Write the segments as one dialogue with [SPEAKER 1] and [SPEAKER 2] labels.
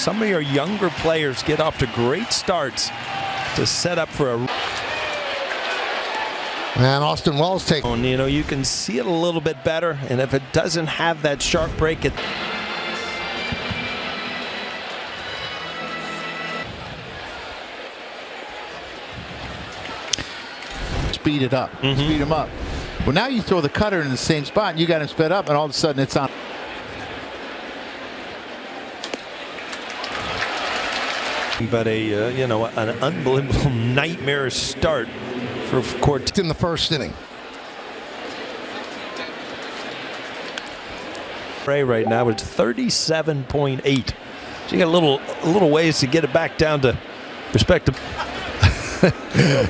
[SPEAKER 1] some of your younger players get off to great starts to set up for a.
[SPEAKER 2] And Austin Wells takes.
[SPEAKER 1] You know, you can see it a little bit better, and if it doesn't have that sharp break, it.
[SPEAKER 3] Speed it up. Speed him up. Well, now you throw the cutter in the same spot, and you got him sped up, and all of a sudden it's on.
[SPEAKER 1] But a you know, an unbelievable nightmare start for Cortez
[SPEAKER 2] in the first inning.
[SPEAKER 1] Right now it's 37.8. So you got a little ways to get it back down to respectable.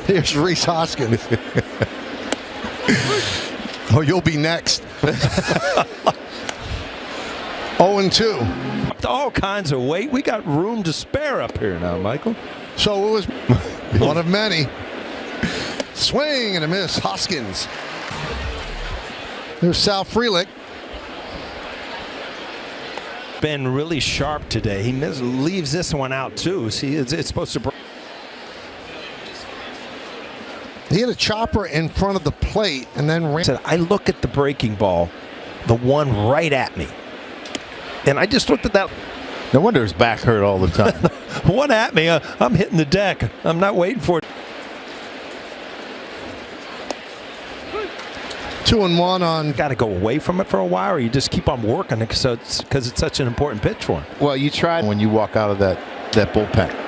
[SPEAKER 2] Here's Rhys Hoskins. Oh, you'll be next. 0-2.
[SPEAKER 1] All kinds of weight. We got room to spare up here now, Michael.
[SPEAKER 2] So it was one of many. Swing and a miss. Hoskins. There's Sal Frelick.
[SPEAKER 1] Been really sharp today. He leaves this one out too. See, it's supposed to.
[SPEAKER 2] He had a chopper in front of the plate and then ran.
[SPEAKER 1] I look at the breaking ball, the one right at me, and I just looked at that.
[SPEAKER 3] No wonder his back hurt all the time.
[SPEAKER 1] One at me, I'm hitting the deck. I'm not waiting for it.
[SPEAKER 2] 2-1 on.
[SPEAKER 1] Got to go away from it for a while, or you just keep on working it because it's such an important pitch for him.
[SPEAKER 3] Well, you tried when you walk out of that bullpen.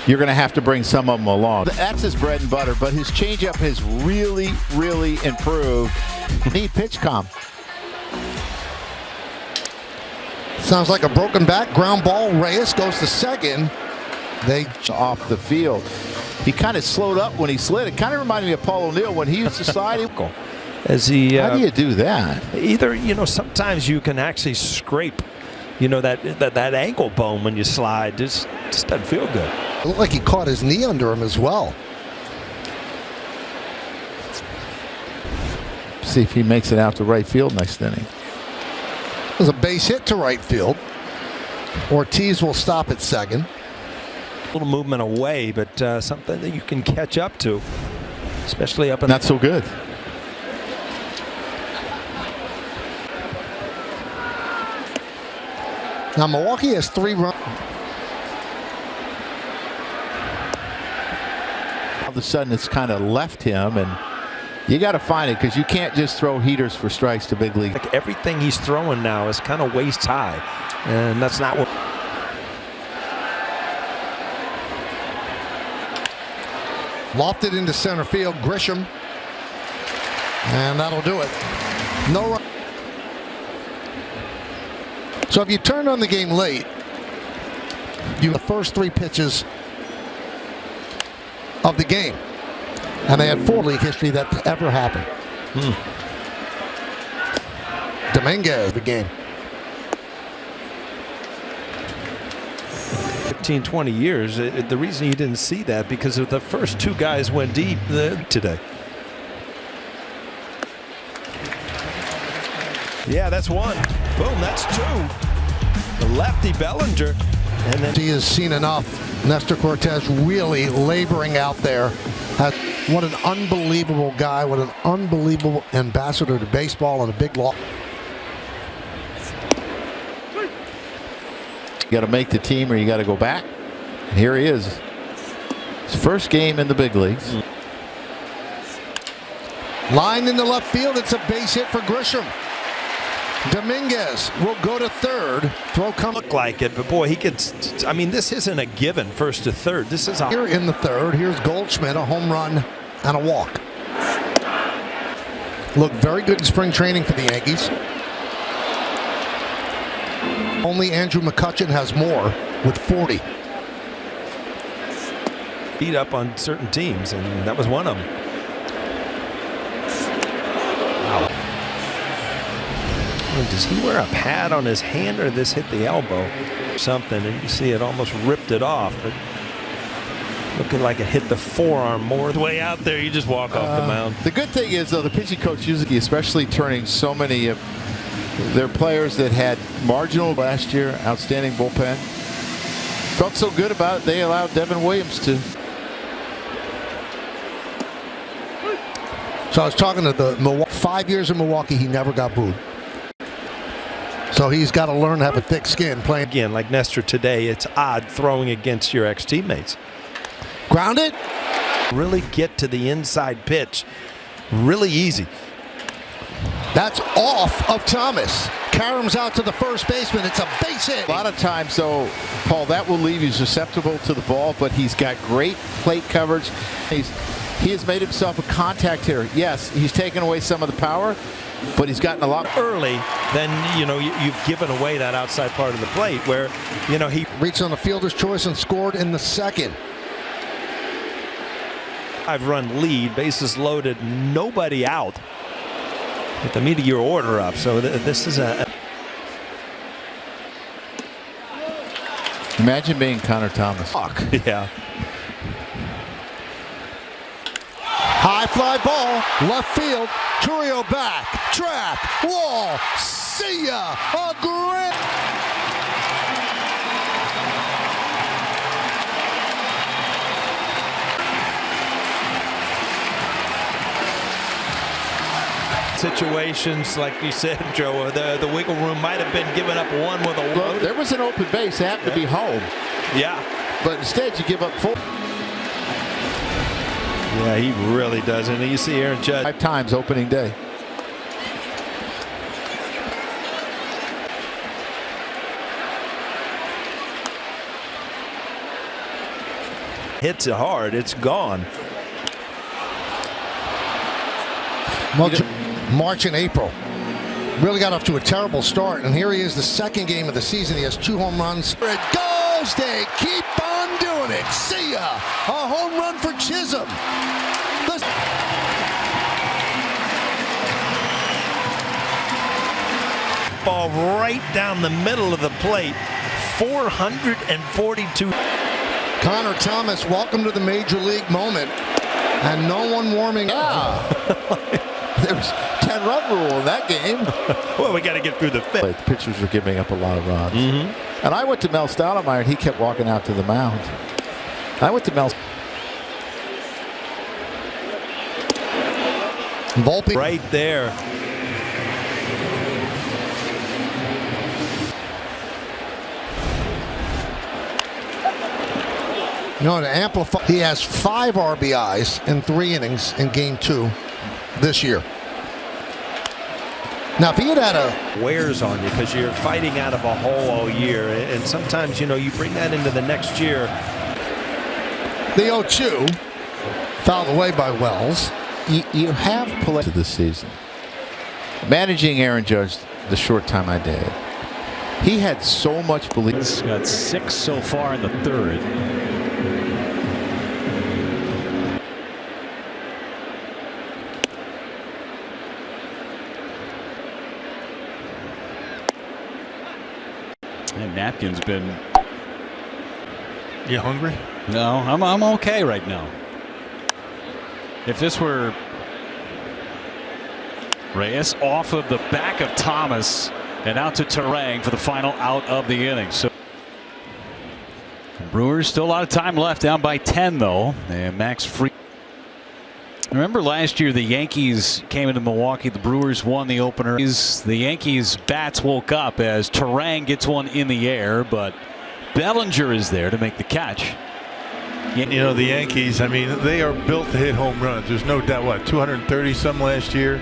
[SPEAKER 3] You're going to have to bring some of them along. That's his bread and butter, but his changeup has really, really improved. Need pitch calm.
[SPEAKER 2] Sounds like a broken back. Ground ball. Reyes goes to second. They
[SPEAKER 3] off the field. He kind of slowed up when he slid. It kind of reminded me of Paul O'Neill when he used to slide.
[SPEAKER 1] As he,
[SPEAKER 3] how do you do that?
[SPEAKER 1] Either, you know, sometimes you can actually scrape, you know, that ankle bone when you slide. Just doesn't feel good.
[SPEAKER 2] It looked like he caught his knee under him as well.
[SPEAKER 3] See if he makes it out to right field next inning.
[SPEAKER 2] There's a base hit to right field. Ortiz will stop at second.
[SPEAKER 1] A little movement away, but something that you can catch up to, especially up in.
[SPEAKER 3] Not so good.
[SPEAKER 2] Now Milwaukee has 3 runs.
[SPEAKER 3] All of a sudden it's kind of left him, and you got to find it because you can't just throw heaters for strikes to big league.
[SPEAKER 1] Like everything he's throwing now is kind of waist high, and that's not what.
[SPEAKER 2] Lofted into center field. Grisham, and that'll do it. No run. So if you turned on the game late, the first 3 pitches of the game, and they had 4 league history that ever happened. Dominguez, the game.
[SPEAKER 1] 15-20 years. The reason you didn't see that because of the first 2 guys went deep today. Yeah, that's 1. Boom, that's 2. The lefty Bellinger, and then
[SPEAKER 2] He has seen enough. Nestor Cortez really laboring out there. What an unbelievable guy. What an unbelievable ambassador to baseball and a big law.
[SPEAKER 3] You got to make the team or you got to go back. And here he is. His first game in the big leagues.
[SPEAKER 2] Line in the left field. It's a base hit for Grisham. Dominguez will go to third. Throw come.
[SPEAKER 1] look like it, but boy, he could. I mean, this isn't a given first to third. This is a.
[SPEAKER 2] Here in the third. Here's Goldschmidt, a home run and a walk. Looked very good in spring training for the Yankees. Only Andrew McCutchen has more with 40.
[SPEAKER 1] Beat up on certain teams, and that was one of them. Wow. Does he wear a pad on his hand, or this hit the elbow or something? And you see it almost ripped it off, but looking like it hit the forearm more. The way out there, you just walk off the mound.
[SPEAKER 3] The good thing is, though, the pitching coach usually, especially turning so many They're players that had marginal last year, outstanding bullpen. Felt so good about it, they allowed Devin Williams to.
[SPEAKER 2] So I was talking to the 5 years in Milwaukee, he never got booed. So he's got to learn to have a thick skin playing.
[SPEAKER 1] Again, like Nestor today, it's odd throwing against your ex-teammates.
[SPEAKER 2] Grounded.
[SPEAKER 1] Really get to the inside pitch. Really easy.
[SPEAKER 2] That's off of Thomas. Karam's out to the first baseman. It's a base hit.
[SPEAKER 3] A lot of times, though, Paul, that will leave you susceptible to the ball, but he's got great plate coverage. He has made himself a contact hitter. Yes, he's taken away some of the power, but he's gotten a lot
[SPEAKER 1] early. Then you've given away that outside part of the plate where he
[SPEAKER 2] reached on the fielder's choice and scored in the second.
[SPEAKER 1] I've run lead, bases loaded, nobody out. With the meteor order up, so this is a.
[SPEAKER 3] Imagine being Connor Thomas.
[SPEAKER 1] Fuck. Yeah.
[SPEAKER 2] High fly ball, left field. Chourio back, track, wall. See ya. A grand.
[SPEAKER 1] Situations like you said, Joe, the wiggle room might have been given up one with a load.
[SPEAKER 3] There was an open base, it happened to be home.
[SPEAKER 1] Yeah.
[SPEAKER 3] But instead you give up 4.
[SPEAKER 1] Yeah, he really does. And you see Aaron Judge
[SPEAKER 3] 5 times opening day.
[SPEAKER 1] Hits it hard, it's gone.
[SPEAKER 2] March and April really got off to a terrible start, and here he is, the second game of the season. He has 2 home runs. It goes. They keep on doing it. See ya. A home run for Chisholm.
[SPEAKER 1] Ball right down the middle of the plate. 442.
[SPEAKER 2] Connor Thomas, welcome to the major league moment, and no one warming up.
[SPEAKER 3] There's 10-run rule in that game.
[SPEAKER 1] Well, we got to get through the 5th.
[SPEAKER 3] The pitchers were giving up a lot of runs. And I went to Mel Stoudemire, and he kept walking out to the mound. I went to Mel.
[SPEAKER 2] Volpe.
[SPEAKER 1] Right there.
[SPEAKER 2] To amplify, he has 5 RBIs in 3 innings in game 2 this year. Now, if he had had a
[SPEAKER 1] wears on you because you're fighting out of a hole all year, and sometimes you bring that into the next year.
[SPEAKER 2] The 0-2 fouled away by Wells.
[SPEAKER 3] You have played this season. Managing Aaron Judge the short time I did, he had so much belief.
[SPEAKER 4] He's got 6 so far in the 3rd. And Napkin's been.
[SPEAKER 5] You hungry?
[SPEAKER 4] No, I'm okay right now. If this were Reyes off of the back of Thomas and out to Terang for the final out of the inning. So Brewers still a lot of time left, down by 10 though, and Max Fried. Remember last year the Yankees came into Milwaukee, the Brewers won the opener. The Yankees bats woke up as Terang gets one in the air, but Bellinger is there to make the catch.
[SPEAKER 5] The Yankees, I mean, they are built to hit home runs. There's no doubt. What, 230 some last year?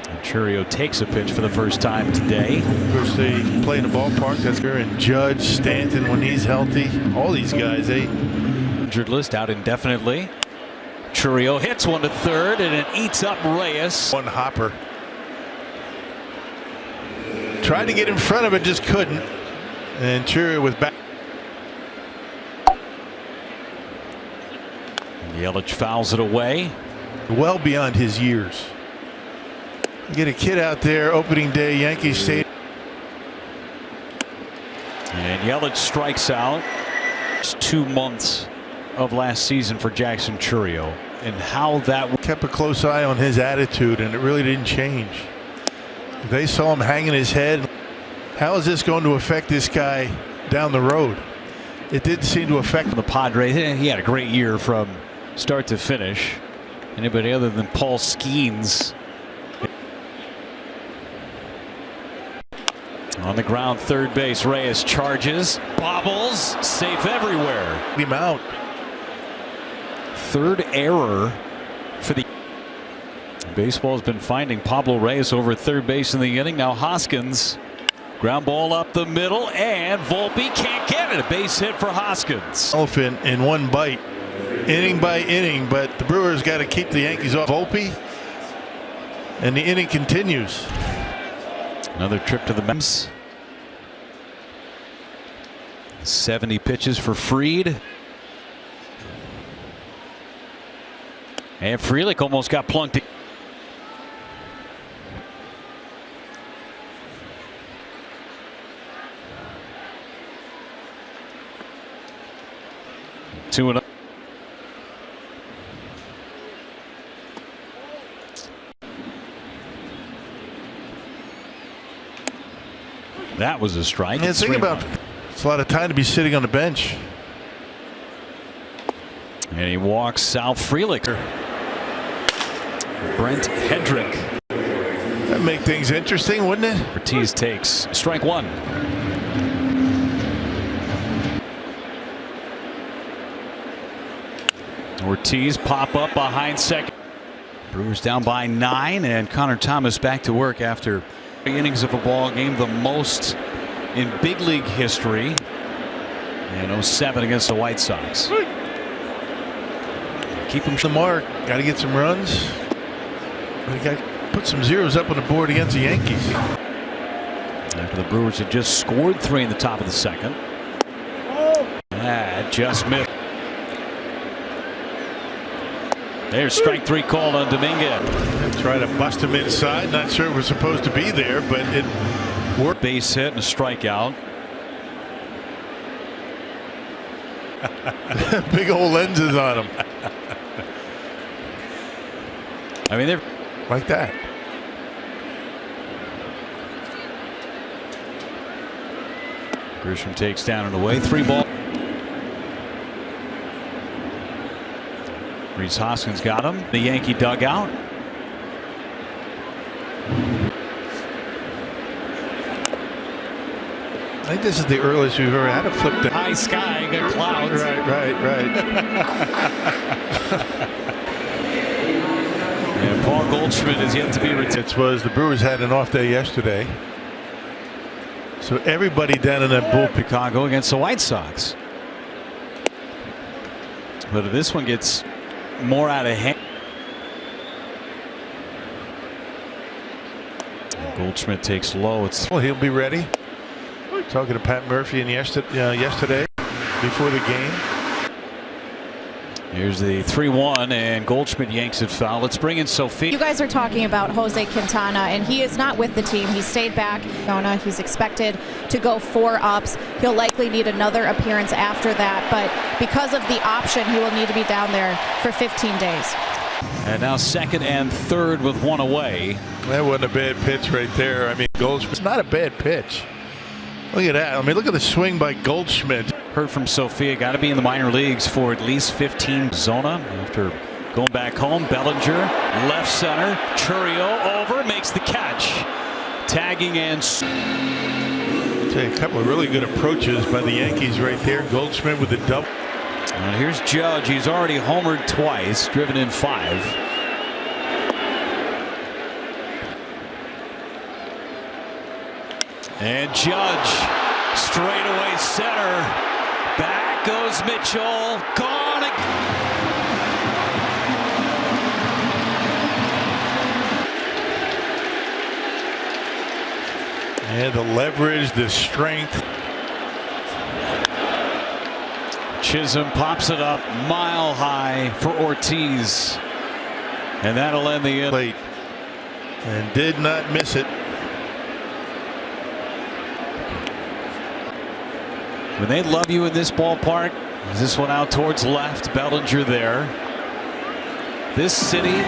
[SPEAKER 4] And Chourio takes a pitch for the first time today.
[SPEAKER 5] Of course, they play in a ballpark that's good. And Judge, Stanton when he's healthy, all these guys,
[SPEAKER 4] Injured list out indefinitely. Chourio hits one to 3rd, and it eats up Reyes.
[SPEAKER 5] One hopper. Tried to get in front of it, just couldn't. And Chourio with back.
[SPEAKER 4] Yelich fouls it away.
[SPEAKER 5] Well beyond his years. You get a kid out there, opening day, Yankees Stadium.
[SPEAKER 4] And Yelich strikes out. It's 2 months of last season for Jackson Chourio, and how that
[SPEAKER 5] kept a close eye on his attitude, and it really didn't change. They saw him hanging his head. How is this going to affect this guy down the road? It didn't seem to affect
[SPEAKER 4] the Padres. He had a great year from start to finish. Anybody other than Paul Skeens. On the ground, third base, Reyes charges, bobbles, safe everywhere.
[SPEAKER 5] him out.
[SPEAKER 4] Third error for the baseball's been finding Pablo Reyes over at third base in the inning. Now Hoskins, ground ball up the middle, and Volpe can't get it. A base hit for Hoskins.
[SPEAKER 5] Elephant in one bite, inning by inning, but the Brewers got to keep the Yankees off Volpe, and the inning continues.
[SPEAKER 4] Another trip to the Mets. 70 pitches for Fried. And Frelick almost got plunked. Two and up. That was a strike.
[SPEAKER 5] Yeah, think about it. It's a lot of time to be sitting on the bench.
[SPEAKER 4] And he walks Sal Frelick. Brent Hedrick.
[SPEAKER 5] That'd make things interesting, wouldn't it?
[SPEAKER 4] Ortiz takes strike one. Ortiz pop up behind second. Brewers down by 9, and Connor Thomas back to work after innings of a ball game, the most in big league history, and 07 against the White Sox. Keep him
[SPEAKER 5] the mark. Got to get some runs. But got to put some zeros up on the board against the Yankees.
[SPEAKER 4] After the Brewers had just scored 3 in the top of the second. Just missed. There's strike 3 called on Dominguez.
[SPEAKER 5] Try to bust him inside. Not sure we're supposed to be there, but it worked.
[SPEAKER 4] Base hit and a strikeout.
[SPEAKER 5] Big old lenses on him.
[SPEAKER 4] I mean, they're
[SPEAKER 5] like that.
[SPEAKER 4] Grisham takes down and away. 3 ball. Rhys Hoskins got him. The Yankee dugout.
[SPEAKER 5] I think this is the earliest we've ever had a flip down.
[SPEAKER 4] High sky, got clouds.
[SPEAKER 5] Right.
[SPEAKER 4] And Paul Goldschmidt is yet to be retired.
[SPEAKER 5] It was the Brewers had an off day yesterday, so everybody down in that bullpen.
[SPEAKER 4] Chicago against the White Sox. But if this one gets more out of hand. Goldschmidt takes low.
[SPEAKER 5] Well, he'll be ready. Talking to Pat Murphy yesterday before the game.
[SPEAKER 4] Here's the 3-1, and Goldschmidt yanks it foul. Let's bring in Sophie.
[SPEAKER 6] You guys are talking about Jose Quintana, and he is not with the team. He stayed back. He's expected to go 4 ups. He'll likely need another appearance after that, but because of the option, he will need to be down there for 15 days.
[SPEAKER 4] And now 2nd and 3rd with 1 away.
[SPEAKER 5] That wasn't a bad pitch right there. I mean, Goldschmidt's not a bad pitch. Look at that. I mean, look at the swing by Goldschmidt.
[SPEAKER 4] Heard from Sophia, got to be in the minor leagues for at least 15. Zona after going back home. Bellinger, left center. Churio over, makes the catch. Tagging and.
[SPEAKER 5] A couple of really good approaches by the Yankees right there. Goldschmidt with the double.
[SPEAKER 4] And here's Judge. He's already homered twice, driven in 5. And Judge, straightaway center. Back goes Mitchell. Gone again.
[SPEAKER 5] And the leverage, the strength.
[SPEAKER 4] Chisholm pops it up mile high for Ortiz. And that'll end the inning.
[SPEAKER 5] And did not miss it.
[SPEAKER 4] When they love you in this ballpark, is this one out towards left? Bellinger there. This city.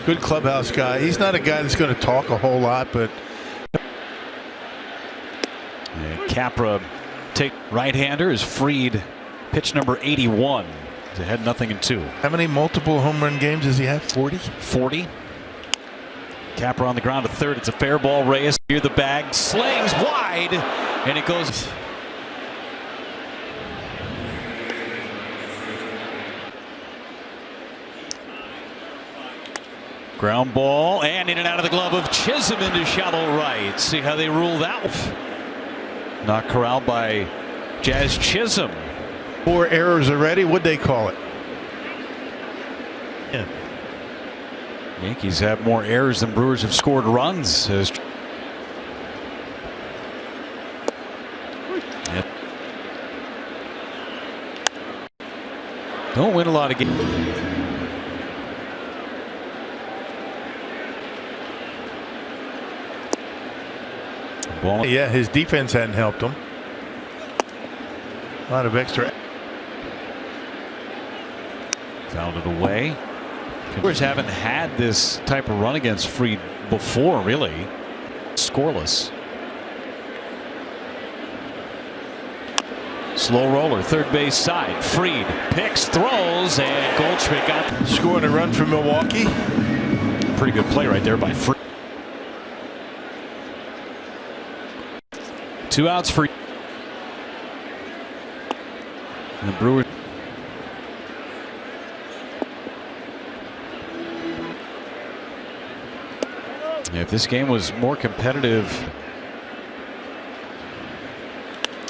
[SPEAKER 5] Good clubhouse guy. He's not a guy that's going to talk a whole lot, but
[SPEAKER 4] Capra take right-hander is freed. Pitch number 81. He's ahead 0-2.
[SPEAKER 5] how many multiple home run games does he have? 40?
[SPEAKER 4] 40. Capra on the ground to third. It's a fair ball. Reyes near the bag. Slings wide. And it goes. Ground ball. And in and out of the glove of Chisholm into shallow right. See how they rule that. Not corralled by Jazz Chisholm.
[SPEAKER 5] 4 errors already. What'd they call it? Yeah.
[SPEAKER 4] Yankees have more errors than Brewers have scored runs. Don't win a lot of games.
[SPEAKER 5] Yeah, his defense hadn't helped him. A lot of extra.
[SPEAKER 4] Fouled it away. Brewers haven't had this type of run against Fried before, really. Scoreless. Slow roller, third base side. Fried picks, throws, and Goldschmidt got
[SPEAKER 5] Scoring a run for Milwaukee.
[SPEAKER 4] pretty good play right there by Fried. 2 outs for the Brewers. If this game was more competitive.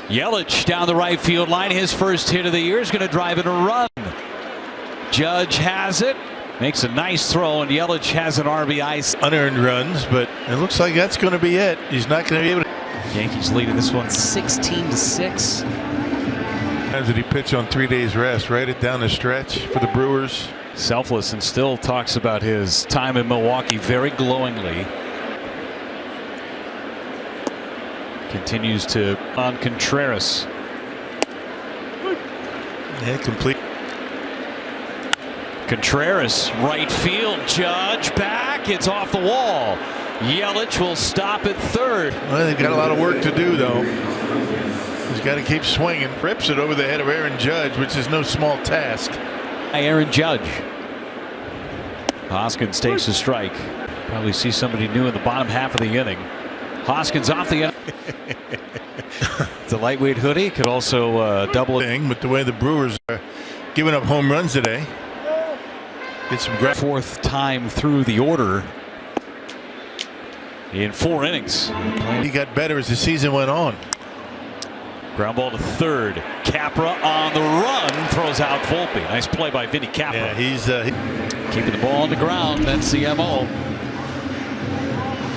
[SPEAKER 4] Yelich down the right field line. His first hit of the year is going to drive in a run. Judge has it. Makes a nice throw, and Yelich has an RBI.
[SPEAKER 5] Unearned runs, but it looks like that's going to be it. He's not going to be able to.
[SPEAKER 4] Yankees lead in this one 16-6.
[SPEAKER 5] Times did he pitch on 3 days rest? Right it down the stretch for the Brewers.
[SPEAKER 4] Selfless, and still talks about his time in Milwaukee very glowingly. Continues to on Contreras.
[SPEAKER 5] Yeah, complete.
[SPEAKER 4] Contreras right field. Judge back. It's off the wall. Yelich will stop at third.
[SPEAKER 5] Well, they've got a lot of work to do, though. He's got to keep swinging. Rips it over the head of Aaron Judge, which is no small task.
[SPEAKER 4] Aaron Judge. Hoskins takes a strike. Probably see somebody new in the bottom half of the inning. Hoskins off the end. The lightweight hoodie could also double it.
[SPEAKER 5] But the way the Brewers are giving up home runs today. Get some
[SPEAKER 4] fourth time through the order in 4 innings.
[SPEAKER 5] He got better as the season went on.
[SPEAKER 4] Ground ball to third. Capra on the run, throws out Volpe. Nice play by Vinny Capra.
[SPEAKER 5] Yeah, he's
[SPEAKER 4] keeping the ball on the ground. That's the MO.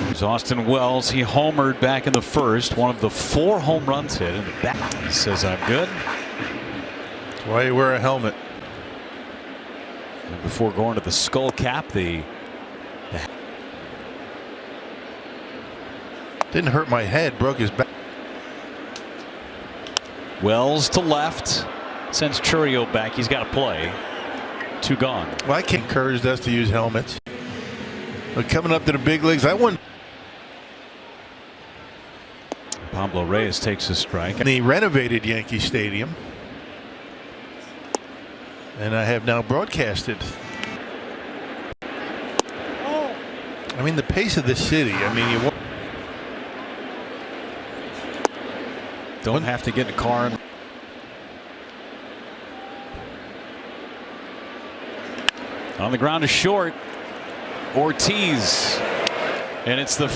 [SPEAKER 4] There's Austin Wells. He homered back in the first. One of the 4 home runs hit in the back. He says, I'm good.
[SPEAKER 5] That's why you wear a helmet.
[SPEAKER 4] And before going to the skull cap, the
[SPEAKER 5] didn't hurt my head, broke his back.
[SPEAKER 4] Wells to left, sends Churio back. He's got to play. 2 gone.
[SPEAKER 5] Well, I can't encourage us to use helmets. But coming up to the big leagues, I wouldn't.
[SPEAKER 4] Pablo Reyes takes a strike.
[SPEAKER 5] In the renovated Yankee Stadium. And I have now broadcasted. I mean, the pace of the city. I mean, you
[SPEAKER 4] don't have to get in a car and on the ground is short. Ortiz, and it's the